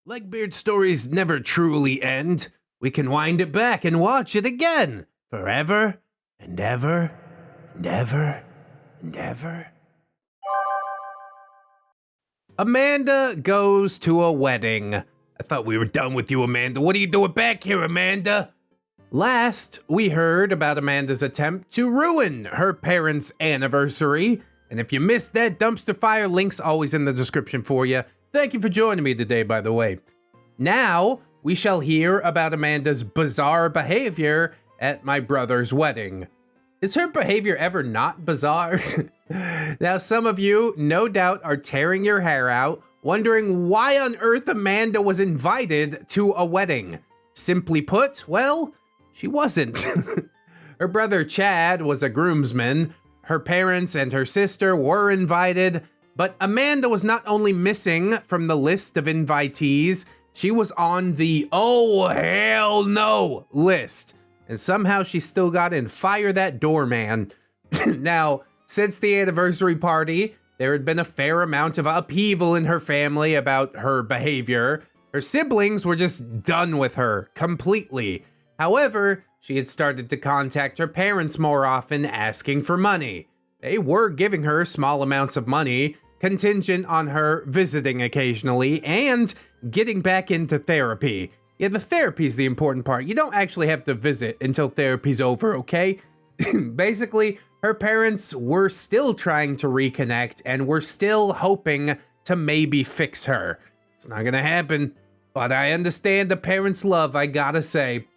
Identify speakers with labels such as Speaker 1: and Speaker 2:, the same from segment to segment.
Speaker 1: Legbeard stories never truly end. We can wind it back and watch it again, forever and ever and ever and ever. Amanda goes to a wedding. I thought we were done with you, Amanda. What are you doing back here, Amanda? Last, we heard about Amanda's attempt to ruin her parents' anniversary. And if you missed that dumpster fire, link's always in the description for you. Thank you for joining me today, by the way. Now, we shall hear about Amanda's bizarre behavior at my brother's wedding. Is her behavior ever not bizarre? Now, some of you, no doubt, are tearing your hair out, wondering why on earth Amanda was invited to a wedding. Simply put, well, she wasn't. Her brother Chad was a groomsman. Her parents and her sister were invited, but Amanda was not only missing from the list of invitees, she was on the "oh hell no" list. And somehow she still got in. Fire that doorman. Now, since the anniversary party, there had been a fair amount of upheaval in her family about her behavior. Her siblings were just done with her completely. However, she had started to contact her parents more often, asking for money. They were giving her small amounts of money, contingent on her visiting occasionally and getting back into therapy. Yeah, the therapy's the important part. You don't actually have to visit until therapy's over, okay? Basically, her parents were still trying to reconnect and were still hoping to maybe fix her. It's not gonna happen, but I understand the parents' love, I gotta say.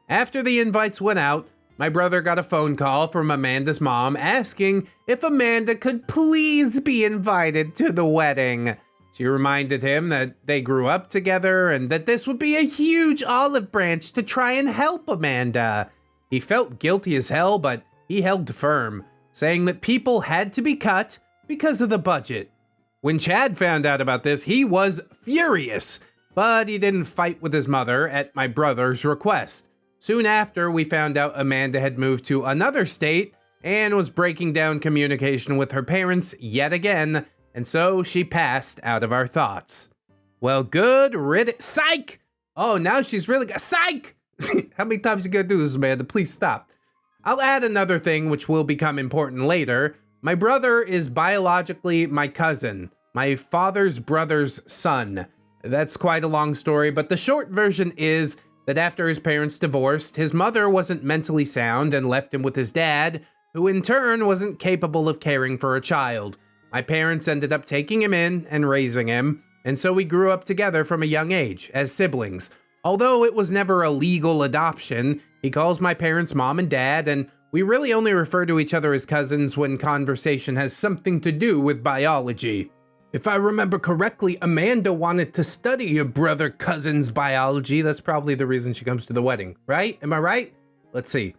Speaker 1: After the invites went out, my brother got a phone call from Amanda's mom asking if Amanda could please be invited to the wedding. She reminded him that they grew up together and that this would be a huge olive branch to try and help Amanda. He felt guilty as hell, but he held firm, saying that people had to be cut because of the budget. When Chad found out about this, he was furious, but he didn't fight with his mother at my brother's request. Soon after, we found out Amanda had moved to another state and was breaking down communication with her parents yet again, and so she passed out of our thoughts. Well, good riddance. Psych! Oh, now she's really got psych! How many times you gonna do this, Amanda? Please stop. I'll add another thing which will become important later. My brother is biologically my cousin, my father's brother's son. That's quite a long story, but the short version is that after his parents divorced, his mother wasn't mentally sound and left him with his dad, who in turn wasn't capable of caring for a child. My parents ended up taking him in and raising him, and so we grew up together from a young age as siblings. Although it was never a legal adoption, he calls my parents mom and dad, and we really only refer to each other as cousins when conversation has something to do with biology. If I remember correctly, Amanda wanted to study your brother cousin's biology. That's probably the reason she comes to the wedding, right? Am I right? Let's see.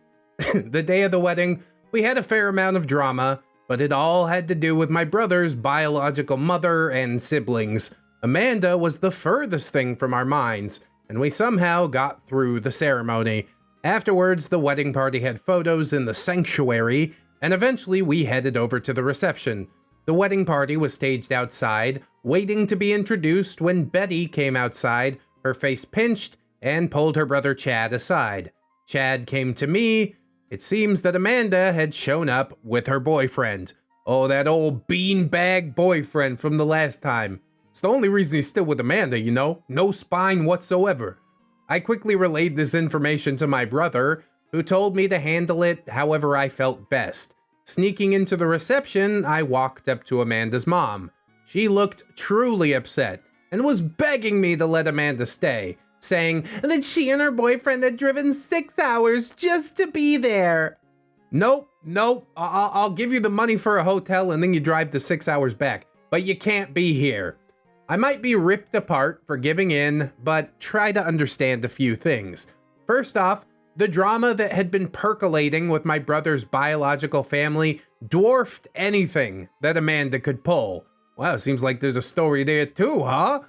Speaker 1: The day of the wedding, we had a fair amount of drama, but it all had to do with my brother's biological mother and siblings. Amanda was the furthest thing from our minds, and we somehow got through the ceremony. Afterwards, the wedding party had photos in the sanctuary, and eventually we headed over to the reception. The wedding party was staged outside, waiting to be introduced when Betty came outside, her face pinched, and pulled her brother Chad aside. Chad came to me. It seems that Amanda had shown up with her boyfriend. Oh, that old beanbag boyfriend from the last time. It's the only reason he's still with Amanda, you know? No spine whatsoever. I quickly relayed this information to my brother, who told me to handle it however I felt best. Sneaking into the reception, I walked up to Amanda's mom. She looked truly upset and was begging me to let Amanda stay, saying that she and her boyfriend had driven 6 hours just to be there. Nope, I'll give you the money for a hotel and then you drive the 6 hours back, but you can't be here. I might be ripped apart for giving in, but try to understand a few things. First off, the drama that had been percolating with my brother's biological family dwarfed anything that Amanda could pull. Wow, seems like there's a story there too, huh?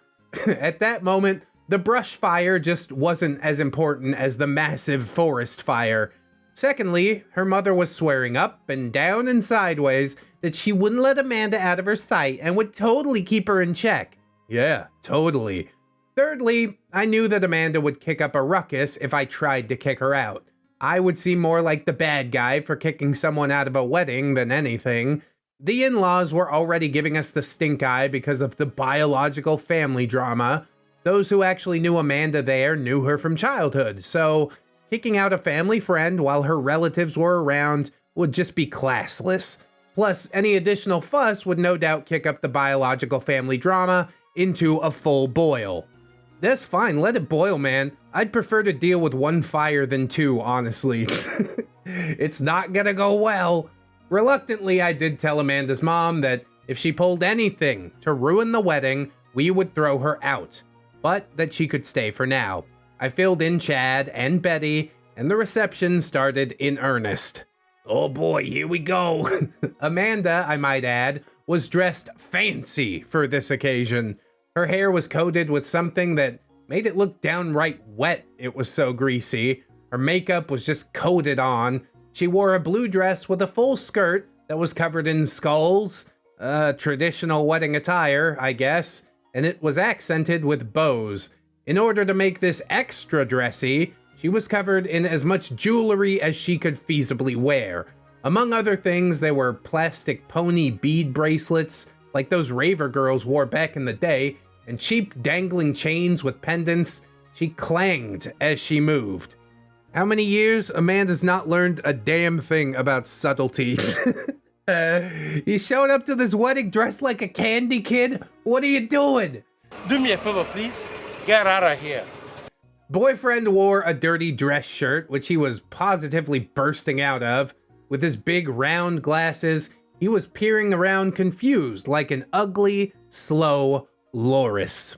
Speaker 1: At that moment, the brush fire just wasn't as important as the massive forest fire. Secondly, her mother was swearing up and down and sideways that she wouldn't let Amanda out of her sight and would totally keep her in check. Yeah, totally. Thirdly, I knew that Amanda would kick up a ruckus if I tried to kick her out. I would seem more like the bad guy for kicking someone out of a wedding than anything. The in-laws were already giving us the stink eye because of the biological family drama. Those who actually knew Amanda there knew her from childhood, so kicking out a family friend while her relatives were around would just be classless. Plus, any additional fuss would no doubt kick up the biological family drama into a full boil. That's fine, let it boil, man. I'd prefer to deal with one fire than two, honestly. It's not gonna go well. Reluctantly, I did tell Amanda's mom that if she pulled anything to ruin the wedding, we would throw her out, but that she could stay for now. I filled in Chad and Betty, and the reception started in earnest. Oh boy, here we go. Amanda, I might add, was dressed fancy for this occasion. Her hair was coated with something that made it look downright wet, it was so greasy. Her makeup was just coated on. She wore a blue dress with a full skirt that was covered in skulls, traditional wedding attire, I guess, and it was accented with bows. In order to make this extra dressy, she was covered in as much jewelry as she could feasibly wear. Among other things, there were plastic pony bead bracelets, like those raver girls wore back in the day, and cheap dangling chains with pendants. She clanged as she moved. How many years? Amanda's not learned a damn thing about subtlety. You showed up to this wedding dressed like a candy kid? What are you doing?
Speaker 2: Do me a favor, please. Get out of here.
Speaker 1: Boyfriend wore a dirty dress shirt, which he was positively bursting out of. With his big round glasses, he was peering around confused like an ugly, slow loris.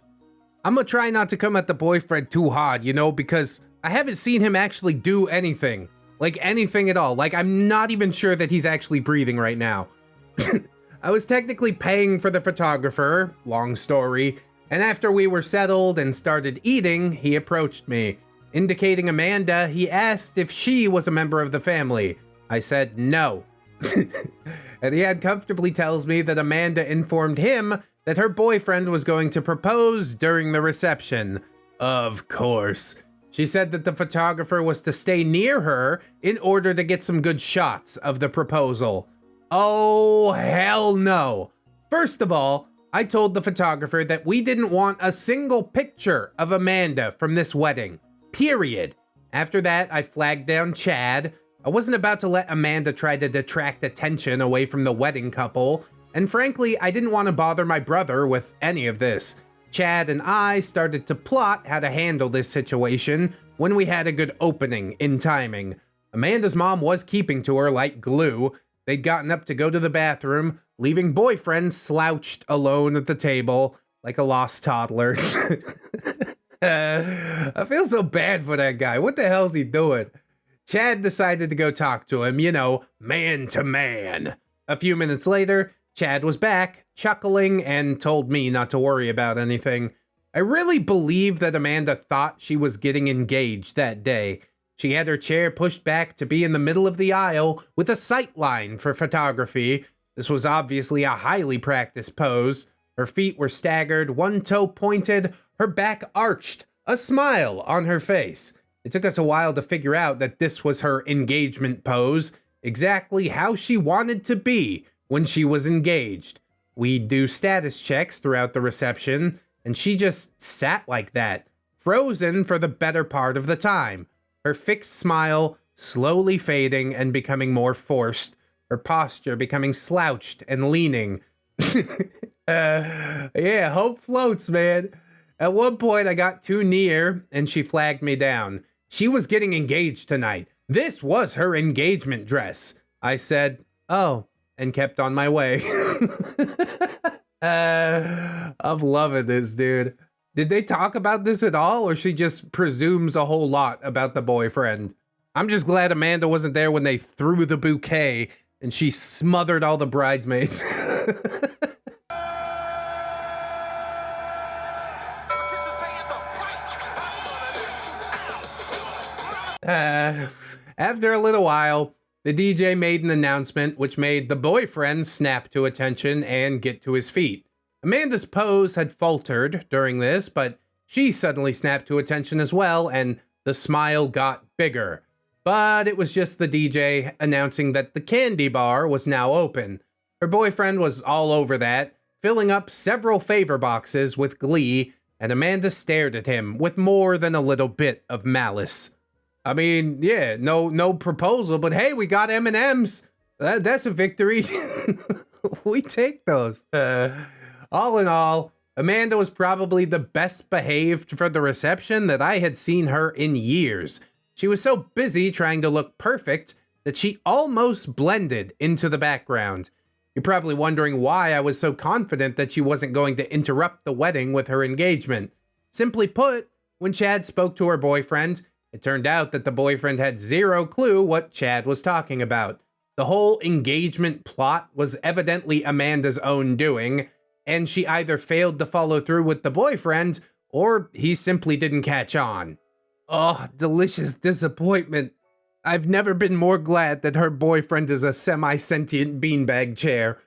Speaker 1: I'm gonna try not to come at the boyfriend too hard, you know, because I haven't seen him actually do anything. Like anything at all. Like I'm not even sure that he's actually breathing right now. I was technically paying for the photographer, long story, and after we were settled and started eating, he approached me. Indicating Amanda, he asked if she was a member of the family. I said no. And he uncomfortably tells me that Amanda informed him that her boyfriend was going to propose during the reception. Of course. She said that the photographer was to stay near her in order to get some good shots of the proposal. Oh, hell no. First of all, I told the photographer that we didn't want a single picture of Amanda from this wedding. Period. After that, I flagged down Chad. I wasn't about to let Amanda try to detract attention away from the wedding couple. And frankly, I didn't want to bother my brother with any of this. Chad and I started to plot how to handle this situation when we had a good opening in timing. Amanda's mom was keeping to her like glue. They'd gotten up to go to the bathroom, leaving boyfriend slouched alone at the table like a lost toddler. I feel so bad for that guy. What the hell's he doing? Chad decided to go talk to him, you know, man to man. A few minutes later, Chad was back, chuckling, and told me not to worry about anything. I really believe that Amanda thought she was getting engaged that day. She had her chair pushed back to be in the middle of the aisle with a sight line for photography. This was obviously a highly practiced pose. Her feet were staggered, one toe pointed, her back arched, a smile on her face. It took us a while to figure out that this was her engagement pose, exactly how she wanted to be when she was engaged. We'd do status checks throughout the reception, and she just sat like that, frozen for the better part of the time. Her fixed smile slowly fading and becoming more forced, her posture becoming slouched and leaning. Yeah, hope floats, man. At one point, I got too near, and she flagged me down. She was getting engaged tonight. This was her engagement dress. I said, oh, and kept on my way. I'm loving this, dude. Did they talk about this at all, or she just presumes a whole lot about the boyfriend? I'm just glad Amanda wasn't there when they threw the bouquet and she smothered all the bridesmaids. After a little while, the DJ made an announcement which made the boyfriend snap to attention and get to his feet. Amanda's pose had faltered during this, but She suddenly snapped to attention as well, and the smile got bigger. But it was just the DJ announcing that the candy bar was now open. Her boyfriend was all over that, filling up several favor boxes with glee, and Amanda stared at him with more than a little bit of malice. I mean, yeah, no proposal, but hey, we got M&Ms. That's a victory. We take those. All in all, Amanda was probably the best behaved for the reception that I had seen her in years. She was so busy trying to look perfect that she almost blended into the background. You're probably wondering why I was so confident that she wasn't going to interrupt the wedding with her engagement. Simply put, when Chad spoke to her boyfriend, it turned out that the boyfriend had zero clue what Chad was talking about. The whole engagement plot was evidently Amanda's own doing, and she either failed to follow through with the boyfriend, or he simply didn't catch on. Oh, delicious disappointment. I've never been more glad that her boyfriend is a semi-sentient beanbag chair.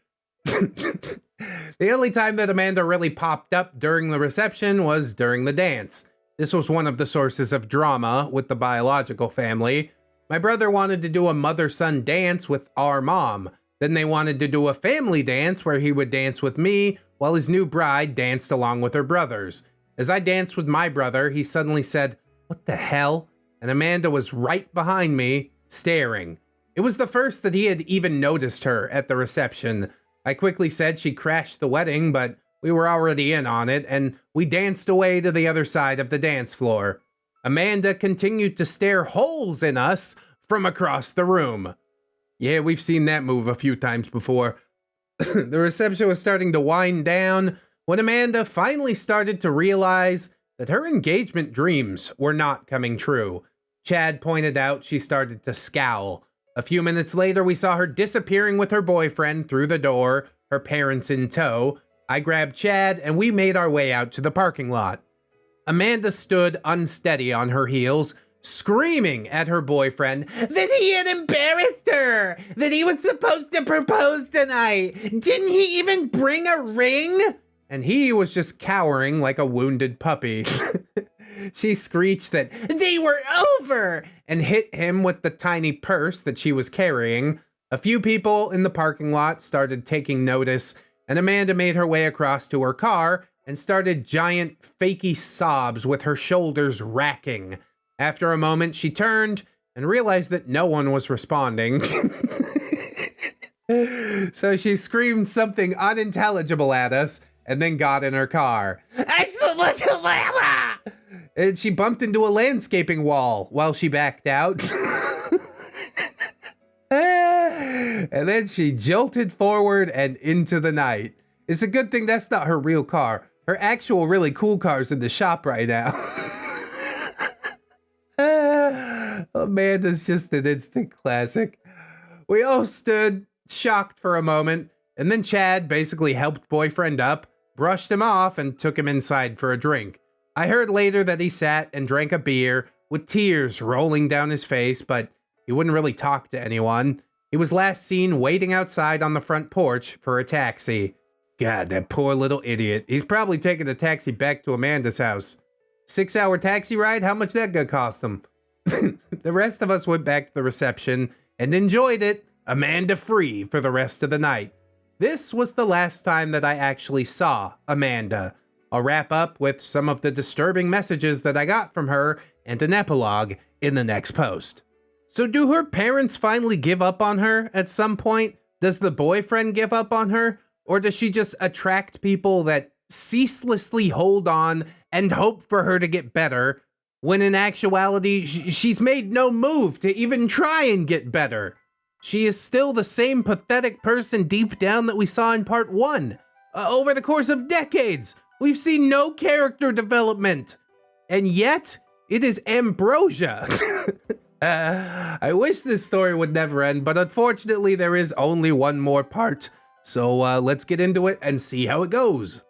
Speaker 1: The only time that Amanda really popped up during the reception was during the dance. This was one of the sources of drama with the biological family. My brother wanted to do a mother-son dance with our mom. Then they wanted to do a family dance where he would dance with me while his new bride danced along with her brothers. As I danced with my brother, he suddenly said, "What the hell?" And Amanda was right behind me, staring. It was the first that he had even noticed her at the reception. I quickly said she crashed the wedding, but we were already in on it, and we danced away to the other side of the dance floor. Amanda continued to stare holes in us from across the room. Yeah, we've seen that move a few times before. The reception was starting to wind down when Amanda finally started to realize that her engagement dreams were not coming true. Chad pointed out she started to scowl. A few minutes later, we saw her disappearing with her boyfriend through the door, her parents in tow. I grabbed Chad and we made our way out to the parking lot. Amanda stood unsteady on her heels, screaming at her boyfriend that he had embarrassed her, that he was supposed to propose tonight. Didn't he even bring a ring? And he was just cowering like a wounded puppy. She screeched that they were over and hit him with the tiny purse that she was carrying. A few people in the parking lot started taking notice, and Amanda made her way across to her car and started giant fakey sobs with her shoulders racking. After a moment, she turned and realized that no one was responding. So she screamed something unintelligible at us and then got in her car. And she bumped into a landscaping wall while she backed out. And then she jolted forward and into the night. It's a good thing that's not her real car. Her actual really cool car's in the shop right now. Amanda's just an instant classic. We all stood shocked for a moment, and then Chad basically helped boyfriend up, brushed him off, and took him inside for a drink. I heard later that he sat and drank a beer with tears rolling down his face, but he wouldn't really talk to anyone. He was last seen waiting outside on the front porch for a taxi. God, that poor little idiot. He's probably taking a taxi back to Amanda's house. 6-hour taxi ride? How much that gonna cost him? The rest of us went back to the reception and enjoyed it, Amanda free for the rest of the night. This was the last time that I actually saw Amanda. I'll wrap up with some of the disturbing messages that I got from her and an epilogue in the next post. So do her parents finally give up on her at some point? Does the boyfriend give up on her? Or does she just attract people that ceaselessly hold on and hope for her to get better, when in actuality, she's made no move to even try and get better? She is still the same pathetic person deep down that we saw in part 1. Over the course of decades, we've seen no character development. And yet, it is ambrosia. I wish this story would never end, but unfortunately there is only one more part. So let's get into it and see how it goes.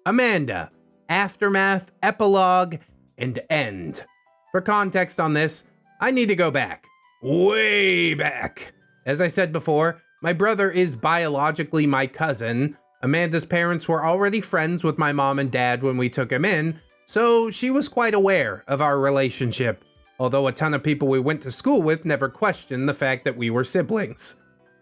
Speaker 1: Amanda, Aftermath, Epilogue, and End. For context on this, I need to go back. Way back. As I said before, my brother is biologically my cousin. Amanda's parents were already friends with my mom and dad when we took him in, so she was quite aware of our relationship, although a ton of people we went to school with never questioned the fact that we were siblings.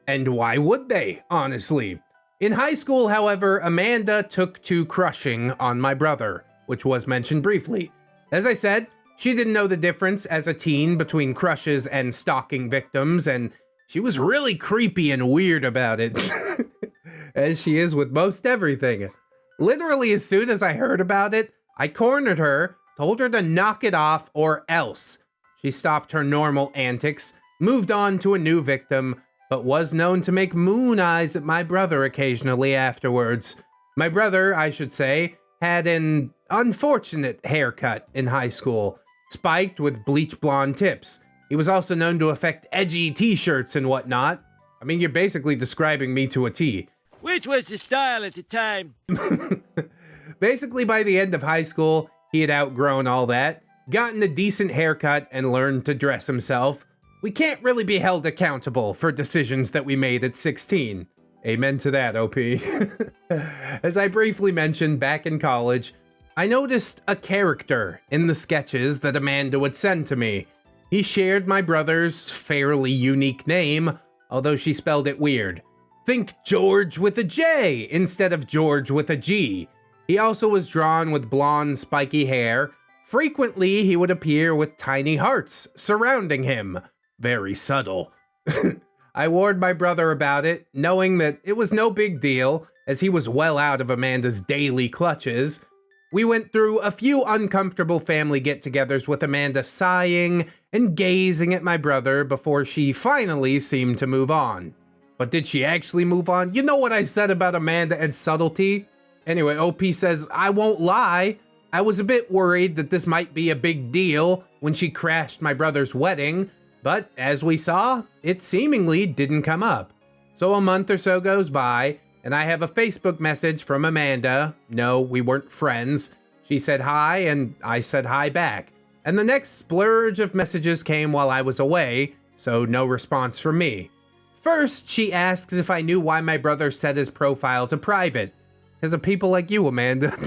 Speaker 1: And why would they, honestly? In high school, however, Amanda took to crushing on my brother, which was mentioned briefly. As I said, she didn't know the difference as a teen between crushes and stalking victims, and she was really creepy and weird about it, as she is with most everything. Literally, as soon as I heard about it, I cornered her, told her to knock it off or else. She stopped her normal antics, moved on to a new victim, but was known to make moon eyes at my brother occasionally afterwards. My brother, I should say, had an unfortunate haircut in high school, spiked with bleach blonde tips. He was also known to affect edgy t-shirts and whatnot. I mean, you're basically describing me to a T.
Speaker 3: Which was the style at the time.
Speaker 1: Basically, by the end of high school, he had outgrown all that, gotten a decent haircut, and learned to dress himself. We can't really be held accountable for decisions that we made at 16. Amen to that, OP. As I briefly mentioned back in college, I noticed a character in the sketches that Amanda would send to me. He shared my brother's fairly unique name, although she spelled it weird. Think George with a J instead of George with a G. He also was drawn with blonde, spiky hair. Frequently, he would appear with tiny hearts surrounding him. Very subtle. I warned my brother about it, knowing that it was no big deal, as he was well out of Amanda's daily clutches. We went through a few uncomfortable family get-togethers with Amanda sighing and gazing at my brother before she finally seemed to move on. But did she actually move on? You know what I said about Amanda and subtlety? Anyway, OP says, I won't lie. I was a bit worried that this might be a big deal when she crashed my brother's wedding, but as we saw, it seemingly didn't come up. So a month or so goes by, and I have a Facebook message from Amanda. No, we weren't friends. She said hi, and I said hi back. And the next splurge of messages came while I was away, so no response from me. First, she asks if I knew why my brother set his profile to private. Because of people like you, Amanda.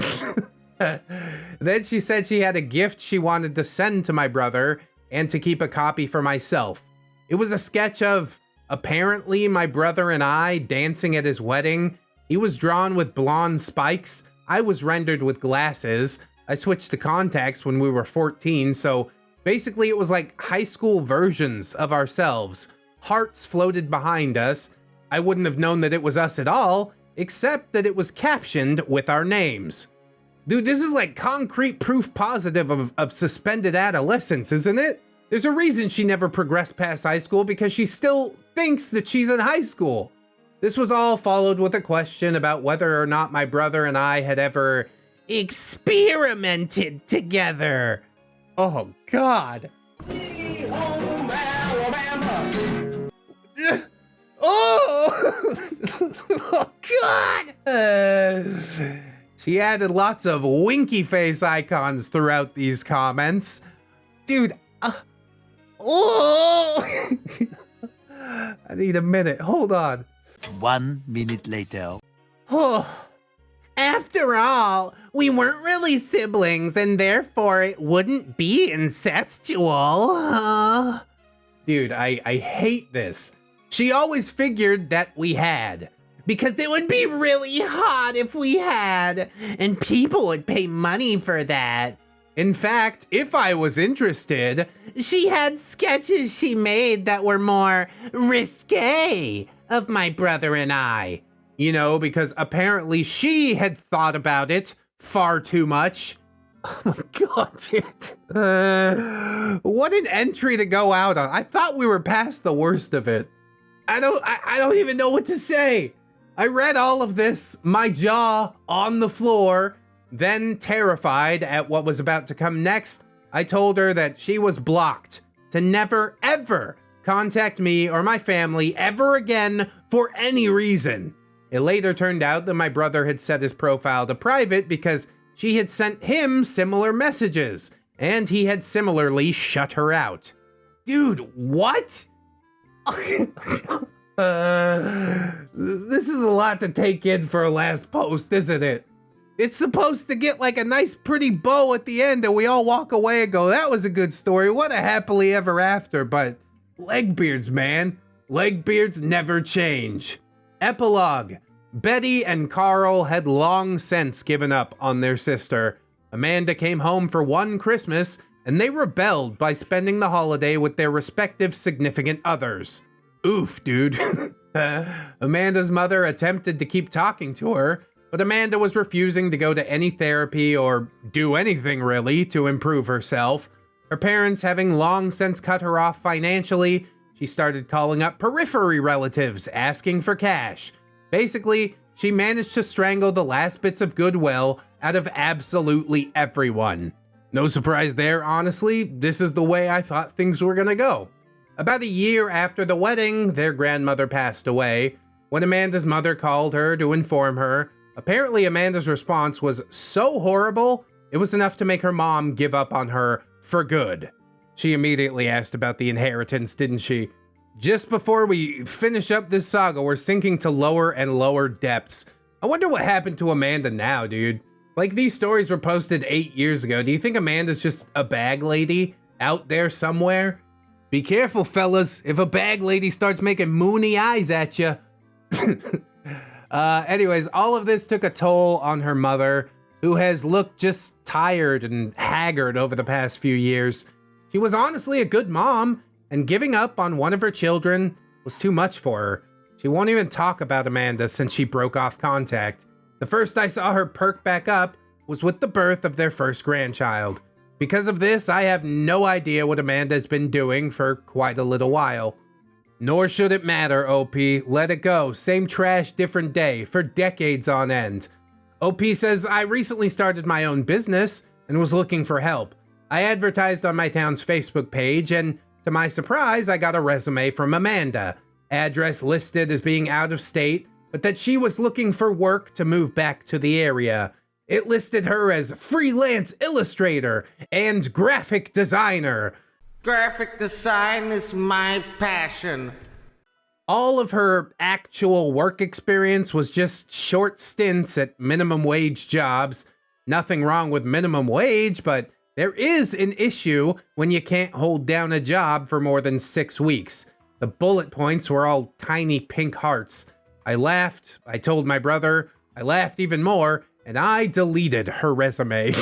Speaker 1: Then she said she had a gift she wanted to send to my brother and to keep a copy for myself. It was a sketch of, apparently, my brother and I dancing at his wedding. He was drawn with blonde spikes. I was rendered with glasses. I switched to contacts when we were 14, so basically it was like high school versions of ourselves. Hearts floated behind us. I wouldn't have known that it was us at all, except that it was captioned with our names. Dude, this is like concrete proof positive of suspended adolescence, isn't it? There's a reason she never progressed past high school, because she still thinks that she's in high school. This was all followed with a question about whether or not my brother and I had ever experimented together. Oh, God. Oh, oh God. She added lots of winky face icons throughout these comments. Dude, oh. I need a minute. Hold on.
Speaker 3: 1 minute later.
Speaker 1: Oh. After all, we weren't really siblings, and therefore it wouldn't be incestual. Dude, I hate this. She always figured that we had, because it would be really hot if we had, and people would pay money for that. In fact, if I was interested, she had sketches she made that were more risque of my brother and I. You know, because apparently she had thought about it far too much. Oh my God, dude. What an entry to go out on. I thought we were past the worst of it. I don't even know what to say. I read all of this, my jaw on the floor, then terrified at what was about to come next, I told her that she was blocked to never, ever contact me or my family ever again for any reason. It later turned out that my brother had set his profile to private because she had sent him similar messages, and he had similarly shut her out. Dude, what? This is a lot to take in for a last post, isn't it? It's supposed to get like a nice pretty bow at the end and we all walk away and go, that was a good story, what a happily ever after, but Legbeards, man. Legbeards never change. Epilogue. Betty and Carl had long since given up on their sister. Amanda came home for one Christmas and they rebelled by spending the holiday with their respective significant others. Oof, dude. Amanda's mother attempted to keep talking to her, but Amanda was refusing to go to any therapy or do anything really to improve herself. Her parents having long since cut her off financially, she started calling up periphery relatives asking for cash. Basically, she managed to strangle the last bits of goodwill out of absolutely everyone. No surprise there, honestly. This is the way I thought things were gonna go. About a year after the wedding, their grandmother passed away. When Amanda's mother called her to inform her, apparently Amanda's response was so horrible, it was enough to make her mom give up on her for good. She immediately asked about the inheritance, didn't she? Just before we finish up this saga, we're sinking to lower and lower depths. I wonder what happened to Amanda now, dude. Like, these stories were posted 8 years ago. Do you think Amanda's just a bag lady out there somewhere? Be careful, fellas, if a bag lady starts making moony eyes at you. Anyways, all of this took a toll on her mother, who has looked just tired and haggard over the past few years. She was honestly a good mom, and giving up on one of her children was too much for her. She won't even talk about Amanda since she broke off contact. The first I saw her perk back up was with the birth of their first grandchild. Because of this, I have no idea what Amanda's been doing for quite a little while. Nor should it matter, OP. Let it go. Same trash, different day, for decades on end. OP says, I recently started my own business and was looking for help. I advertised on my town's Facebook page, and to my surprise, I got a resume from Amanda. Address listed as being out of state, but that she was looking for work to move back to the area. It listed her as freelance illustrator and graphic designer.
Speaker 4: Graphic design is my passion.
Speaker 1: All of her actual work experience was just short stints at minimum wage jobs. Nothing wrong with minimum wage, but there is an issue when you can't hold down a job for more than 6 weeks. The bullet points were all tiny pink hearts. I laughed, I told my brother, I laughed even more, and I deleted her resume.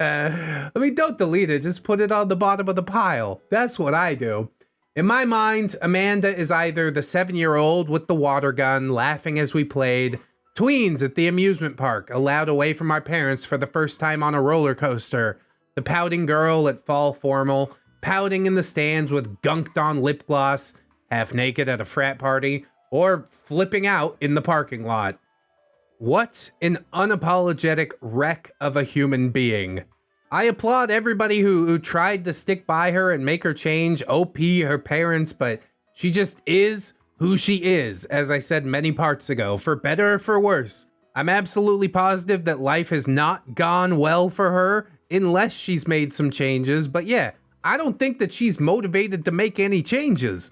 Speaker 1: I mean, don't delete it, just put it on the bottom of the pile. That's what I do. In my mind, Amanda is either the 7-year-old with the water gun laughing as we played, tweens at the amusement park allowed away from our parents for the first time on a roller coaster, the pouting girl at fall formal, pouting in the stands with gunked on lip gloss, half naked at a frat party, or flipping out in the parking lot. What an unapologetic wreck of a human being. I applaud everybody who tried to stick by her and make her change, OP, her parents, but she just is who she is, as I said many parts ago, for better or for worse. I'm absolutely positive that life has not gone well for her unless she's made some changes, but yeah, I don't think that she's motivated to make any changes.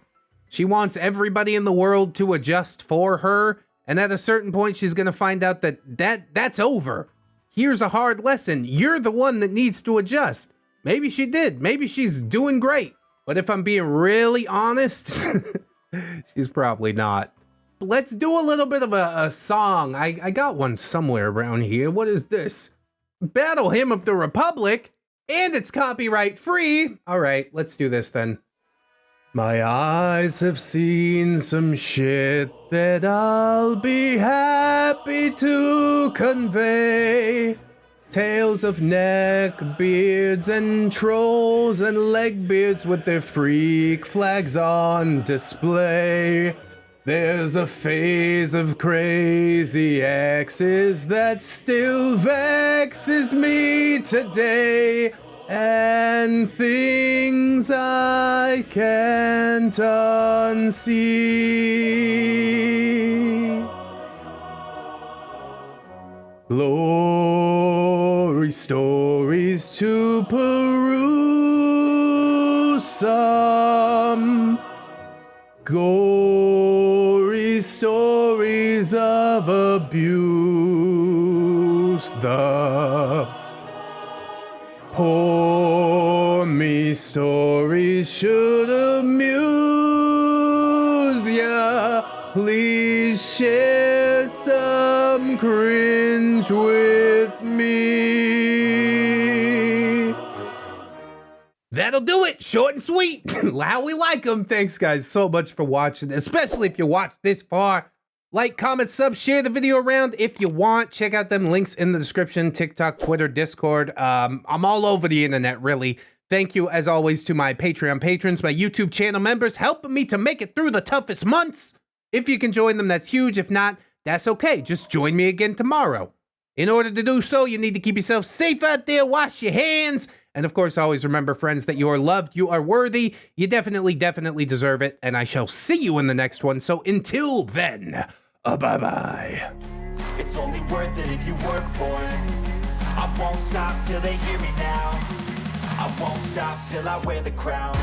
Speaker 1: She wants everybody in the world to adjust for her, and at a certain point she's gonna find out that's over. Here's a hard lesson. You're the one that needs to adjust. Maybe she did. Maybe she's doing great. But if I'm being really honest, she's probably not. Let's do a little bit of a song. I got one somewhere around here. What is this? Battle Hymn of the Republic, and it's copyright free. All right, let's do this then. My eyes have seen some shit that I'll be happy to convey. Tales of neckbeards and trolls and legbeards with their freak flags on display. There's a phase of crazy exes that still vexes me today. And things I can't unsee. Glory stories to peruse some. Gory stories of abuse. The poor me stories should amuse ya. Please share some cringe with me. That'll do it. Short and sweet. How we like them. Thanks, guys, so much for watching, especially if you watched this far. Like, comment, sub, share the video around if you want. Check out them links in the description. TikTok, Twitter, Discord. I'm all over the internet, really. Thank you, as always, to my Patreon patrons, my YouTube channel members, helping me to make it through the toughest months. If you can join them, that's huge. If not, that's okay. Just join me again tomorrow. In order to do so, you need to keep yourself safe out there, wash your hands, and of course, always remember, friends, that you are loved, you are worthy, you definitely deserve it, and I shall see you in the next one. So until then, bye-bye.
Speaker 5: It's only worth it if you work for it. I won't stop till they hear me now. I won't stop till I wear the crown.